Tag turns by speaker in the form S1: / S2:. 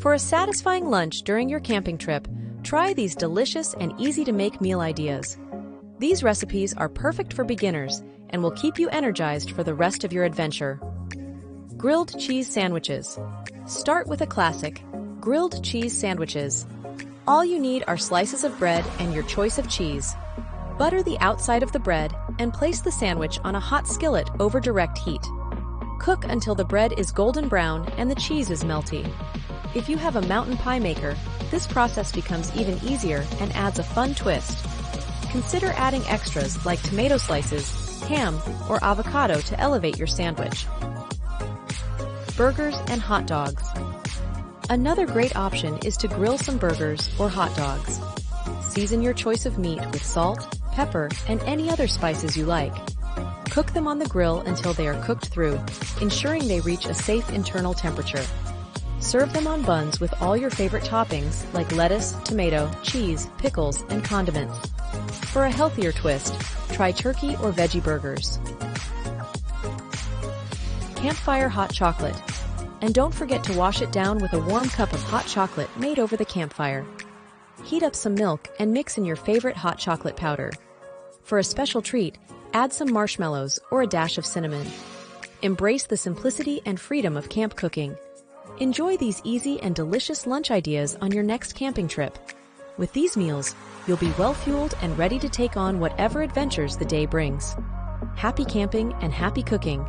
S1: For a satisfying lunch during your camping trip, try these delicious and easy-to-make meal ideas. These recipes are perfect for beginners and will keep you energized for the rest of your adventure. Grilled cheese sandwiches. Start with a classic, grilled cheese sandwiches. All you need are slices of bread and your choice of cheese. Butter the outside of the bread and place the sandwich on a hot skillet over direct heat. Cook until the bread is golden brown and the cheese is melty. If you have a mountain pie maker, this process becomes even easier and adds a fun twist. Consider adding extras like tomato slices, ham, or avocado to elevate your sandwich. Burgers and hot dogs. Another great option is to grill some burgers or hot dogs. Season your choice of meat with salt, pepper, and any other spices you like. Cook them on the grill until they are cooked through, ensuring they reach a safe internal temperature. Serve them on buns with all your favorite toppings like lettuce, tomato, cheese, pickles, and condiments. For a healthier twist, try turkey or veggie burgers. Campfire hot chocolate. And don't forget to wash it down with a warm cup of hot chocolate made over the campfire. Heat up some milk and mix in your favorite hot chocolate powder. For a special treat, add some marshmallows or a dash of cinnamon. Embrace the simplicity and freedom of camp cooking. Enjoy these easy and delicious lunch ideas on your next camping trip. With these meals, you'll be well-fueled and ready to take on whatever adventures the day brings. Happy camping and happy cooking!